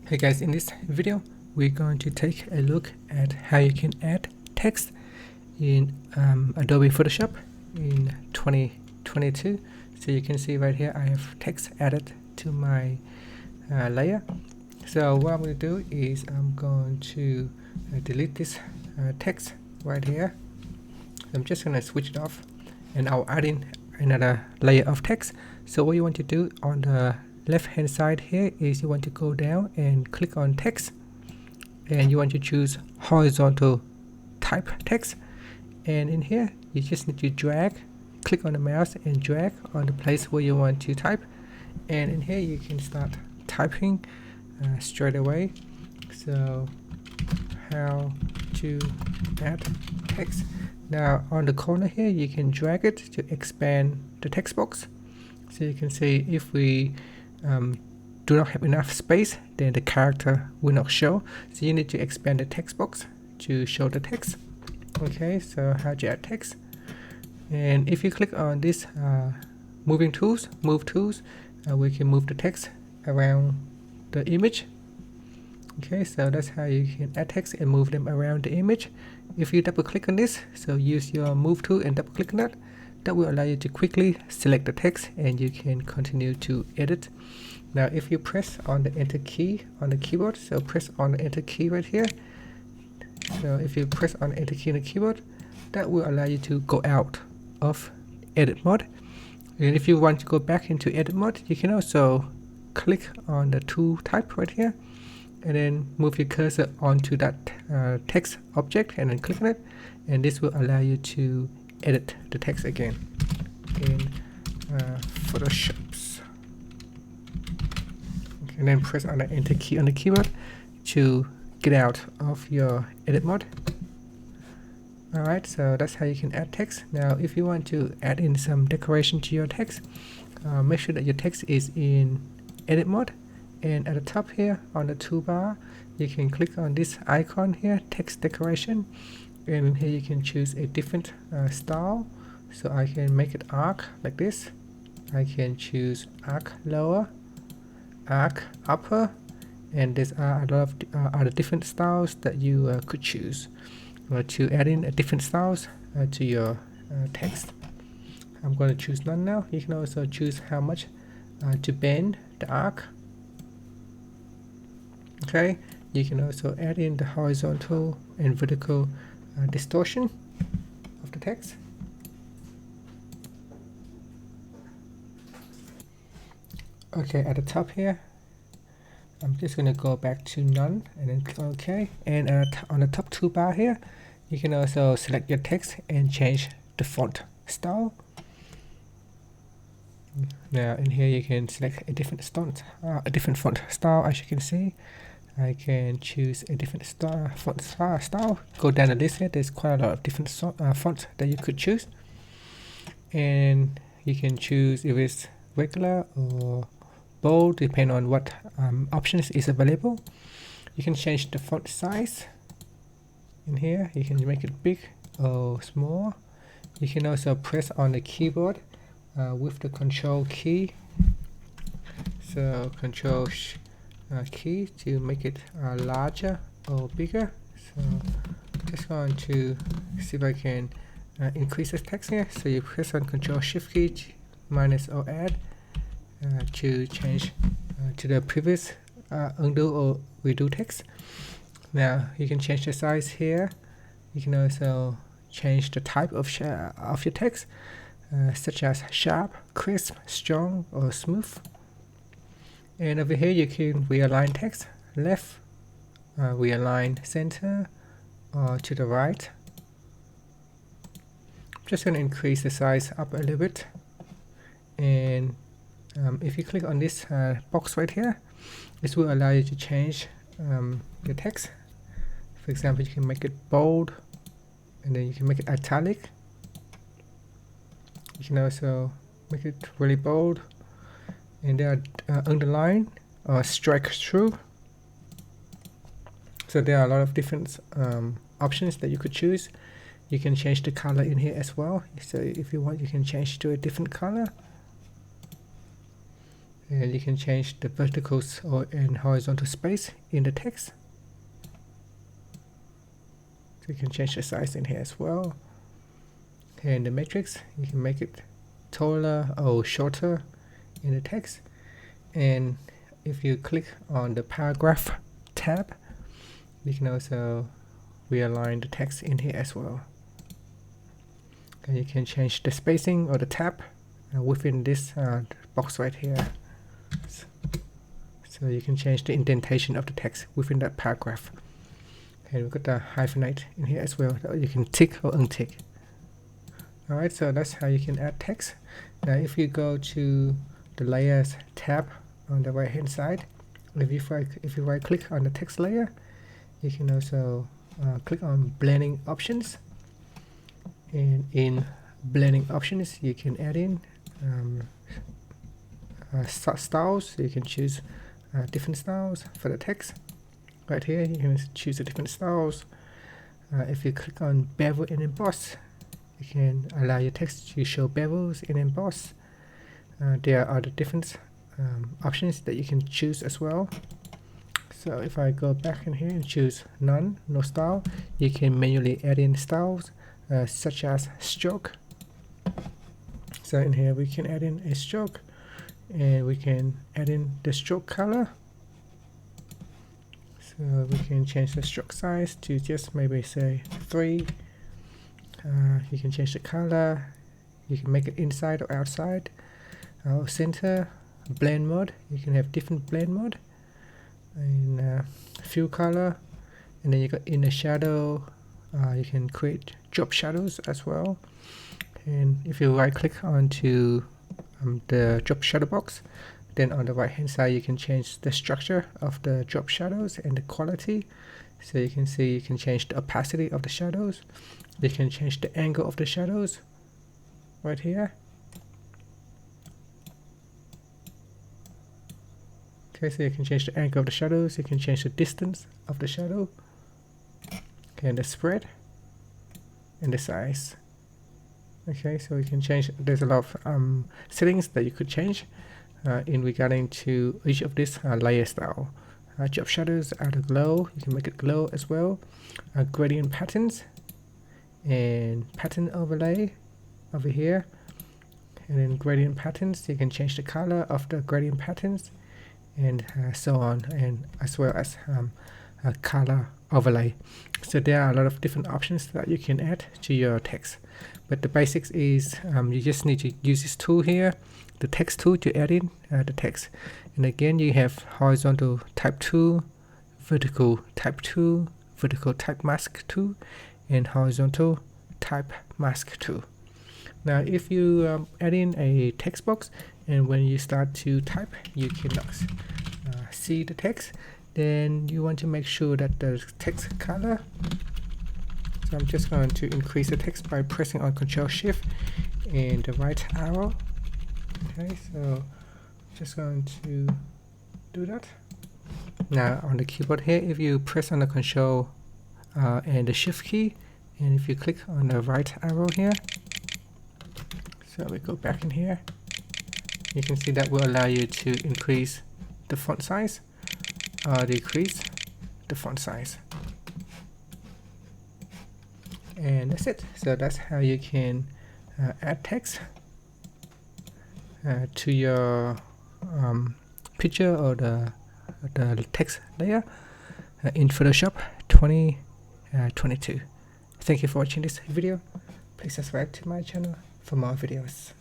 Hey guys, in this video we're going to take a look at how you can add text in Adobe Photoshop in 2022. So you can see right here I have text added to my layer. So what I'm going to do is I'm going to delete this text right here. I'm just going to switch it off and I'll add in another layer of text. So what you want to do on the left hand side here is you want to go down and click on text, and you want to choose horizontal type text, and in here you just need to click on the mouse and drag on the place where you want to type, and in here you can start typing straight away. So how to add text. Now on the corner here you can drag it to expand the text box. So you can see if we do not have enough space, then the character will not show. So you need to expand the text box to show the text. Okay, so how to add text. And if you click on this move tools, we can move the text around the image. Okay, so that's how you can add text and move them around the image. If you double click on this, so use your move tool and double click on that, that will allow you to quickly select the text and you can continue to edit. Now if you press on the enter key on the keyboard, so press on the enter key right here. So if you press on the enter key on the keyboard, that will allow you to go out of edit mode. And if you want to go back into edit mode, you can also click on the tool type right here and then move your cursor onto that text object and then click on it, and this will allow you to edit the text again in Photoshop. Okay, and then press on the enter key on the keyboard to get out of your edit mode. Alright, so that's how you can add text. Now if you want to add in some decoration to your text, make sure that your text is in edit mode, and at the top here on the toolbar you can click on this icon here, text decoration, and here you can choose a different style. So I can make it arc like this. I can choose arc lower, arc upper, and there's a lot of other different styles that you could choose to add in different styles to your text. I'm going to choose none now. You can also choose how much to bend the arc. Okay, you can also add in the horizontal and vertical distortion of the text. Okay, at the top here I'm just going to go back to none and then click OK, and on the top toolbar here you can also select your text and change the font style. Now in here you can select a different font style. As you can see, I can choose a different font style. Go down the list here, there's quite a lot of different fonts that you could choose, and you can choose if it's regular or bold depending on what options is available. You can change the font size. In here you can make it big or small. You can also press on the keyboard with the control key, so control key to make it larger or bigger. So just going to see if I can increase the text here. So you press on control shift key minus or add to change to the previous undo or redo text. Now you can change the size here. You can also change the type of your text, such as sharp, crisp, strong, or smooth. And over here you can realign text left, realign center, or to the right. I'm just going to increase the size up a little bit, and if you click on this box right here, this will allow you to change your text. For example, you can make it bold, and then you can make it italic. You can also make it really bold, and there are underline or strike through. So there are a lot of different options that you could choose. You can change the color in here as well. So if you want, you can change to a different color. and you can change the verticals or and horizontal space in the text. So you can change the size in here as well. And the matrix, you can make it taller or shorter in the text. And if you click on the paragraph tab, you can also realign the text in here as well. And you can change the spacing or the tab within this box right here. So you can change the indentation of the text within that paragraph. And we've got the hyphenate in here as well that you can tick or untick. Alright, so that's how you can add text. Now if you go to the layers tab on the right hand side, if you right click on the text layer, you can also click on blending options, and in blending options you can add in styles. So you can choose different styles for the text. Right here you can choose the different styles. If you click on bevel and emboss, you can allow your text to show bevels and emboss. There are other different options that you can choose as well. So if I go back in here and choose none, no style, you can manually add in styles such as stroke. So in here we can add in a stroke, and we can add in the stroke color. So we can change the stroke size to just maybe say 3. You can change the color, you can make it inside or outside, center, blend mode, you can have different blend mode, and fill color, and then you got inner shadow. You can create drop shadows as well. And if you right click onto the drop shadow box, then on the right hand side you can change the structure of the drop shadows and the quality. So you can see you can change the opacity of the shadows, you can change the angle of the shadows right here. Okay, so you can change the angle of the shadows, you can change the distance of the shadow, okay, and the spread and the size. Okay, so you can change, there's a lot of settings that you could change in regarding to each of this layer style. Drop shadows, add a glow, you can make it glow as well. Gradient patterns and pattern overlay over here, and then gradient patterns, you can change the color of the gradient patterns, and so on, and as well as a color overlay. So there are a lot of different options that you can add to your text, but the basics is you just need to use this tool here, the text tool, to add in the text. And again, you have horizontal type tool, vertical type tool, vertical type mask tool, and horizontal type mask tool. Now if you add in a text box, and when you start to type you cannot see the text, then you want to make sure that the text color. So I'm just going to increase the text by pressing on Ctrl Shift and the right arrow. Okay, so just going to do that. Now on the keyboard here, if you press on the Ctrl and the Shift key, and if you click on the right arrow here, so we go back in here, you can see that will allow you to increase the font size or decrease the font size. And that's it. So that's how you can add text to your picture or the text layer in Photoshop 2022. Thank you for watching this video. Please subscribe to my channel for more videos.